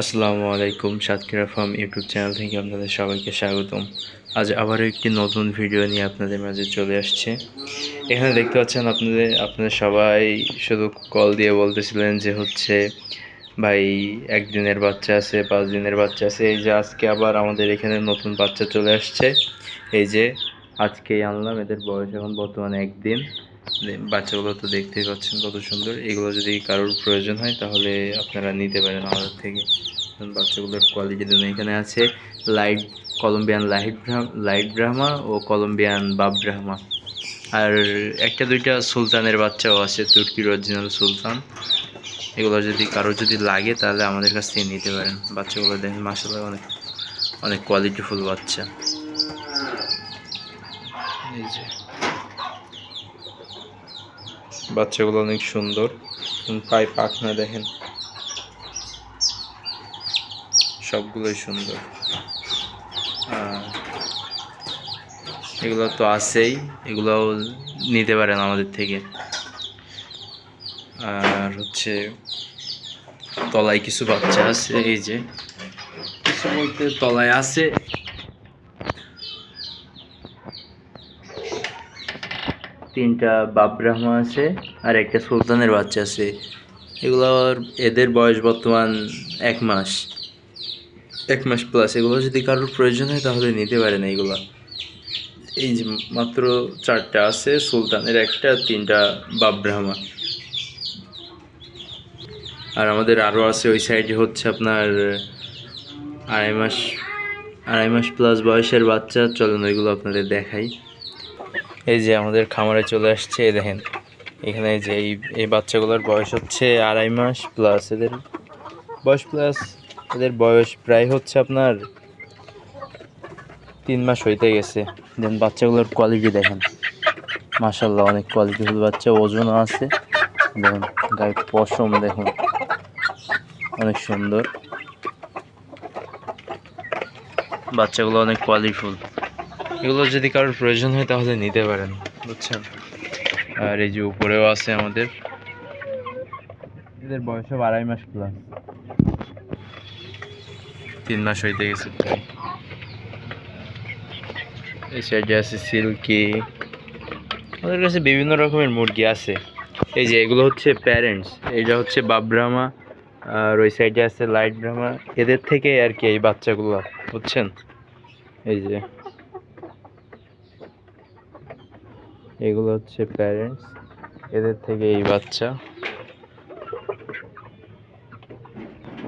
আসসালামু আলাইকুম, Satkhira farm YouTube channel থেকে আপনাদের সবাইকে স্বাগতম। আজ আবারও একটি নতুন ভিডিও নিয়ে আপনাদের মাঝে চলে আসছে। এখানে দেখতে পাচ্ছেন আপনাদের সবাই শুধু কল দিয়ে বলতেছিলেন যে ভাই 1 দিনের বাচ্চা আছে, 5 দিনের বাচ্চা আছে। এই যে আজকে আবার আমাদের এখানে নতুন বাচ্চা চলে আসছে। এই যে আজকেই আনলাম, এদের বয়স এখন বর্তমানে 1 দিন। বাচ্চাগুলো তো দেখতেই পাচ্ছেন কত সুন্দর। এগুলো যদি কারোর প্রয়োজন হয় তাহলে আপনারা নিতে পারেন আমাদের থেকে। বাচ্চাগুলোর কোয়ালিটি দেখুন, এখানে আছে কলম্বিয়ান লাইট ব্রাহ্মা ও কলম্বিয়ান বাব ব্রাহ্মা, আর একটা দুইটা সুলতানের বাচ্চাও আছে, তুর্কির অরিজিনাল সুলতান। এগুলো যদি কারোর লাগে তাহলে আমাদের কাছ থেকে নিতে পারেন। বাচ্চাগুলো দেখেন, মাশাআল্লাহ অনেক অনেক কোয়ালিটিফুল বাচ্চা। এই যে বাচ্চাগুলো অনেক সুন্দর, পাখনা দেখেন, সবগুলোই সুন্দর। এগুলো তো আছেই, এগুলোও নিতে পারেন আমাদের থেকে। আর তলায় কিছু বাচ্চা আছে, এই যে কিছু বলতে তলায় আছে 3টা বাব ব্রাহ্মা আছে আর একটা সুলতানের বাচ্চা আছে। এদের বয়স বর্তমান 1 মাস, 1 মাস প্লাস। এগুলো যদি কারোর প্রয়োজন হয় তাহলে নিতে পারেন। এইগুলা এই যে মাত্র 4টা আছে, সুলতানের একটা, 3টা বাব ব্রাহ্মা। আর আমাদের আরও আছে ওই সাইডে আপনার 2.5 মাস প্লাস বয়সের বাচ্চা। চলুন ওইগুলো আপনাদের দেখাই। এই যে আমাদের খামারে চলে আসছে, দেখেন এখানে যে এই বাচ্চাগুলোর বয়স 2.5 মাস প্লাস। এদের বয়স প্রায় আপনার 3 মাস হইতে গেছে। দেন বাচ্চাগুলোর কোয়ালিটি দেখেন, মাশাআল্লাহ অনেক কোয়ালিটিফুল বাচ্চা, ওজনও আছে। দেখুন গায়ে পশম দেখুন, অনেক সুন্দর বাচ্চাগুলো, অনেক কোয়ালিটিফুল। এগুলো যদি কারোর প্রয়োজন হয় তাহলে নিতে পারেন, বুঝছেন। আর এই যে উপরেও আছে আমাদের, এদের বয়স 2.5 মাস প্লাস, 3 মাস হইতে গেছে প্রায়। এই সাইডে আছে সিল্কি। আমাদের কাছে বিভিন্ন রকমের মুরগি আছে। এই যে এগুলো প্যারেন্টস, এইটা বাব ব্রাহ্মা, আর ওই সাইডে আছে লাইট ব্রাহ্মা। এদের থেকে আর কি এই বাচ্চাগুলো, বুঝছেন। এই যে এগুলো প্যারেন্টস, এদের থেকে এই বাচ্চা।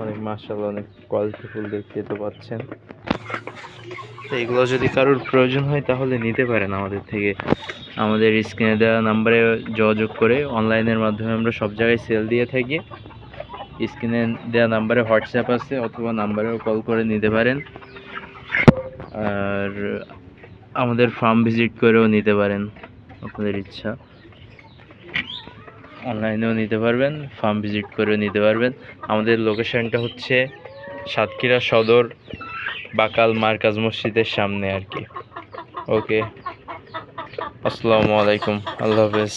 অনেক মাশাআল্লাহ অনেক কোয়ালিটিফুল, দেখতে তো পাচ্ছেন। এগুলো যদি কারোর প্রয়োজন হয় তাহলে নিতে পারেন আমাদের থেকে। আমাদের স্ক্রিনে দেওয়া নাম্বারে যোগাযোগ করে, অনলাইনের মাধ্যমে আমরা সব জায়গায় সেল দিয়ে থাকি। স্ক্রিনে দেওয়া নাম্বারে হোয়াটসঅ্যাপ আছে, অথবা নাম্বারেও কল করে নিতে পারেন। আর আমাদের ফার্ম ভিজিট করেও নিতে পারেন, আপনাদের ইচ্ছা। অনলাইনেও নিতে পারবেন, ফার্ম ভিজিট করেও নিতে পারবেন। আমাদের লোকেশনটা সাতক্ষীরা সদর, বাকাল মার্কাজ মসজিদের সামনে আর কি। ওকে, আসসালামু আলাইকুম, আল্লাহ হাফেজ।